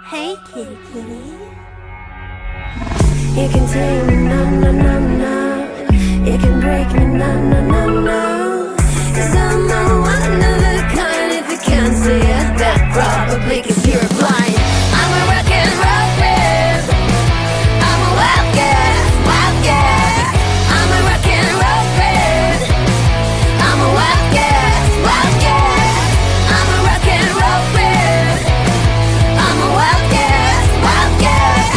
Hey, kitty, kitty. You can take me, no, no, no, no. You can break me, no, no, no, no. 'Cause I'm a one of a kind. If you can't see it, that probably 'cause you're blind. I'm a rock and roll babe. I'm a wild cat, wild cat. I'm a rock and roll babe. I'm a wild cat, wild cat. I'm a rock and roll babe. I'm a wild cat, wild cat.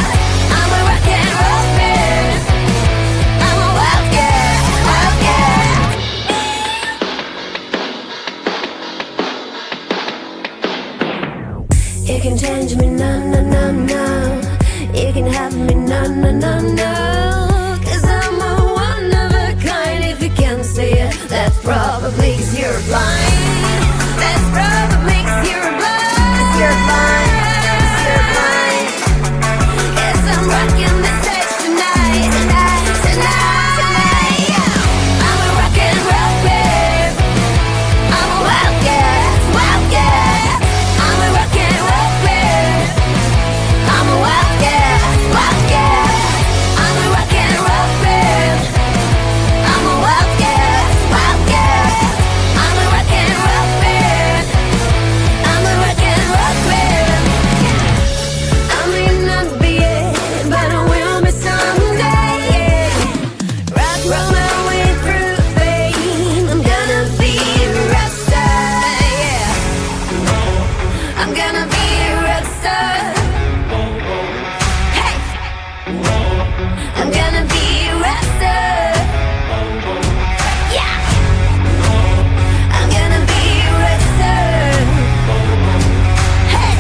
I'm a rock and roll babe. I'm a wild cat, wild cat. You can change me, no, no, no, no. You can have me, no, no, no, no. 'Cause I'm a one of a kind. If you can't see it, that's probably 'cause you're blind. That's probably 'cause you're blind. 'Cause you're blind. 'Cause you're blind. 'Cause I'm rocking the stage tonight. Tonight, tonight, tonight. Yeah. I'm a rock and roll babe. I'm a wild cat, wild cat. I'm a rock and roll babe. I'm a wild cat, wild cat. I'm a rock and roll babe. I'm a wild cat, wild cat. I'm a rock and roll babe. I'm a rock and roll babe. I may not be it, but I will be someday. Rock, roll my way through fame. I'm gonna be a rock star, yeah. I'm gonna be a rock star. Hey, I'm gonna be a rock star. Yeah, I'm gonna be a rock star. Hey,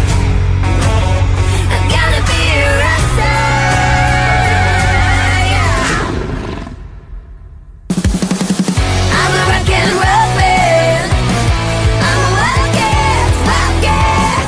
I'm gonna be a rock star. Yeah. I'm a rock and roll man. I'm a wild cat, wild cat.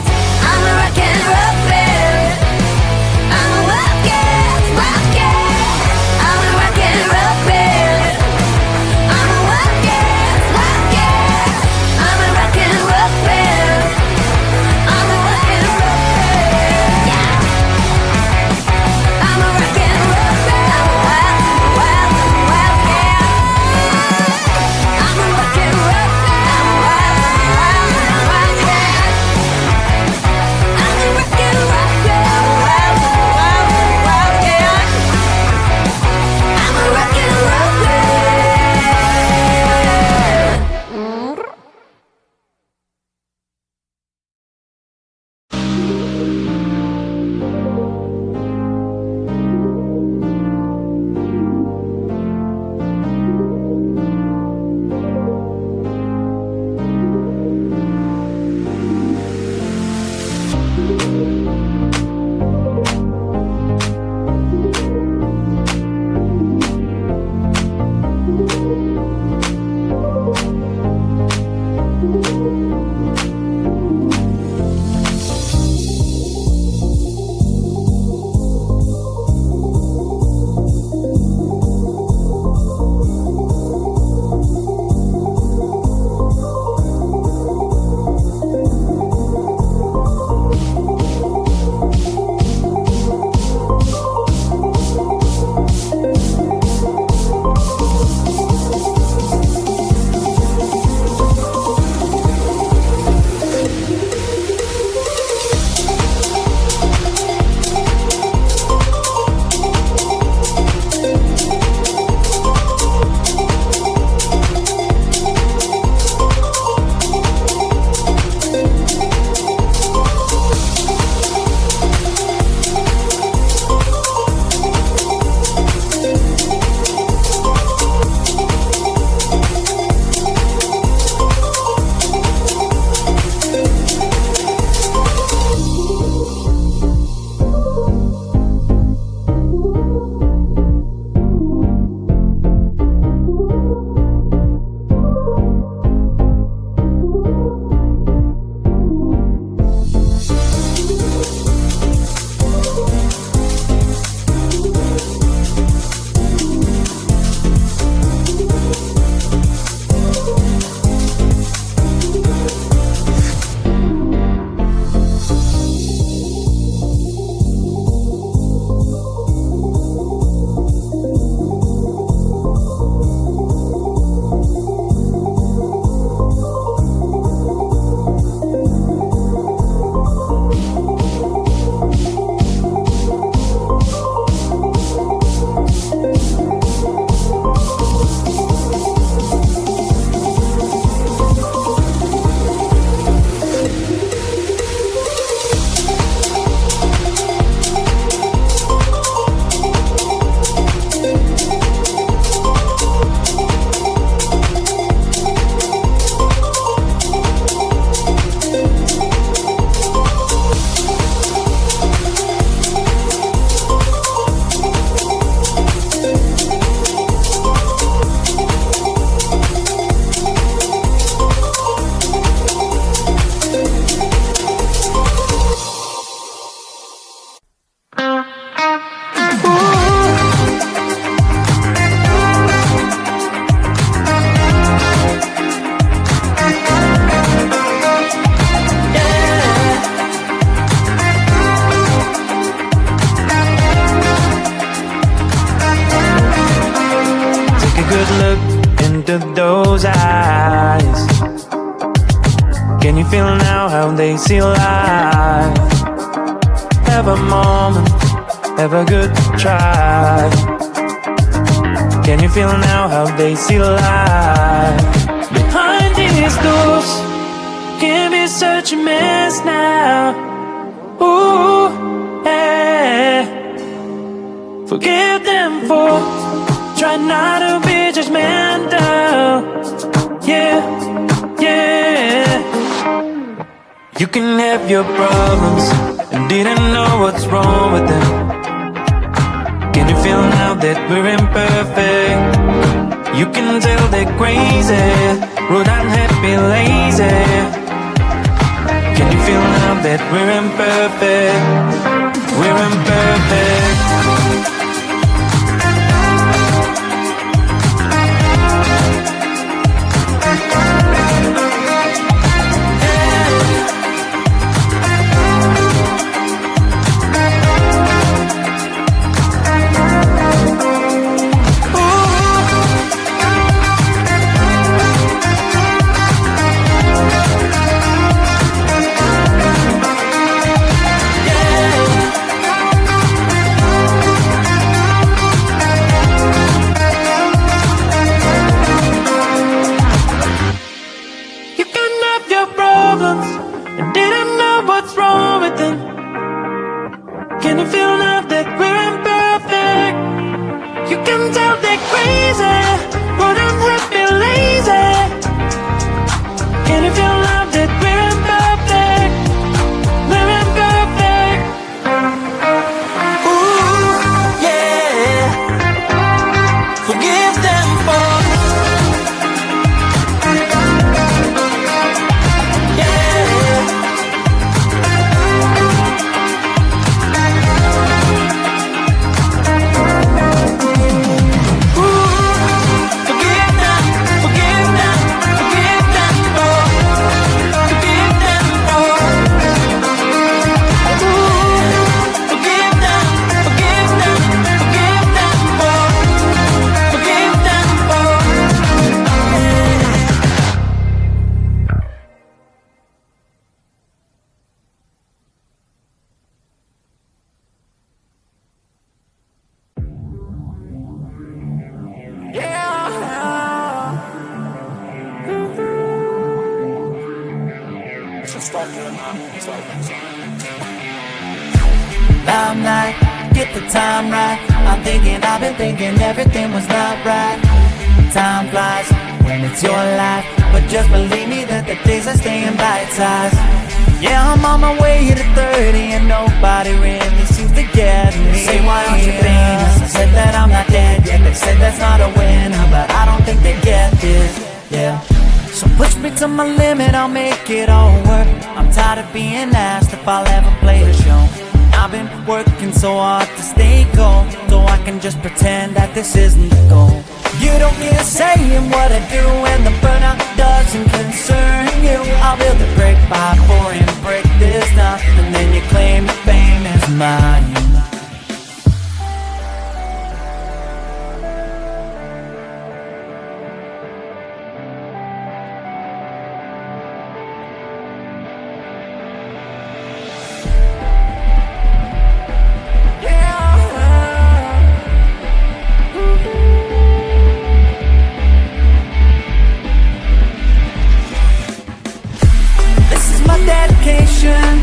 now how they see life? Have a moment, have a good try. Can you feel now how they see life? Behind these doors can be such a mess now. Ooh, yeah. Forgive them for trying not to be judgmental. Yeah, yeah. You can have your problems and didn't know what's wrong with them. Can you feel now that we're imperfect? You can tell they're crazy, rude, unhappy, lazy. Can you feel now that we're imperfect? We're imperfect. And didn't know what's wrong with them. Can you feel now that we're imperfect? You can tell they're crazy, but I'm happy, lazy. Can you feel now that we're imperfect? We're imperfect. Ooh, yeah. Forgive them for limelight, get the time right. I've been thinking everything was not right. Time flies when it's your life, but just believe me that the days are staying bite-sized. Yeah, I'm on my way to 30 and nobody really seems to get me. They say, why aren't you famous? I said that I'm not dead yet. They said that's not a winner, but I don't think they get this. Yeah. So push me to my limit, I'll make it all work. I'm tired of being asked if I'll ever play a show. I've been working so hard to stay cold, so I can just pretend that this isn't the goal. You don't get a say in what I do, and the burnout doesn't concern you. I'll build a great by for and break this down, and then you claim the fame is mine.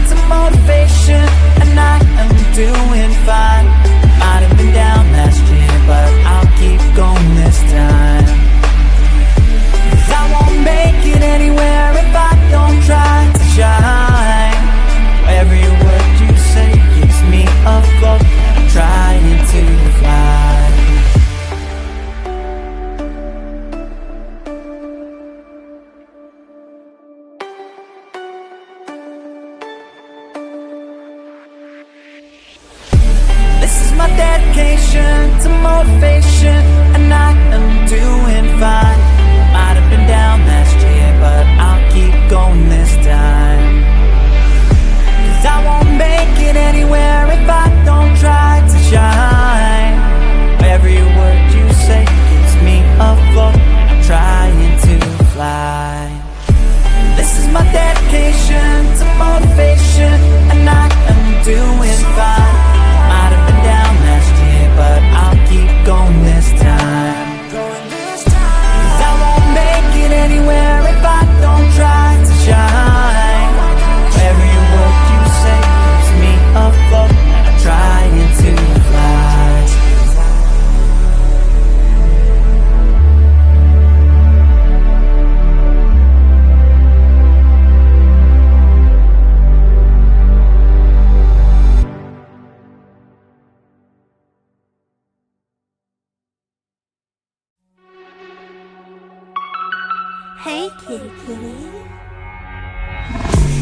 To motivation, and I am doing fine. Might have been down last year, but I'll keep going this time. 'Cause I won't make it anywhere if I don't try to shine. Every word you say keeps me afloat, trying to fly. My dedication to motivation, and I am doing fine. Might have been down last year, but I'll keep going this time. 'Cause I won't make it anywhere if I don't try to shine. Every word you say keeps me afloat, trying to fly. This is my dedication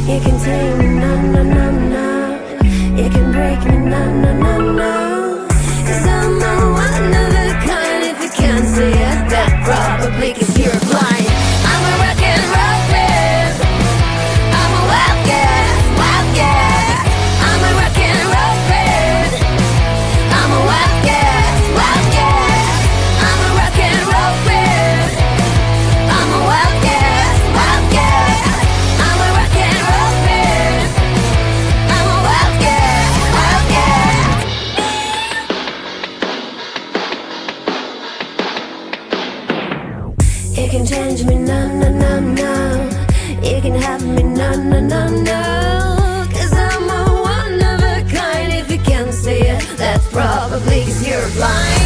You can tame me, no, no, no, no. You can break me, no, no, no, no. 'Cause I'm a one of a kind. If you can't see it, that probably 'cause you're blind. I'm a rock and roll fan. I'm a wildcat, wildcat. I'm a rock and roll fan. I'm a wildcat, wildcat. I'm a rock and roll fan. I'm a wildcat, wildcat. I'm a rock and roll fan. I'm a wildcat, wildcat. You can change me, no, no, no, no. You can have me, no, no, no, no. 'Cause I'm a one of a kind. If you can't see it, that's probably 'cause you're blind.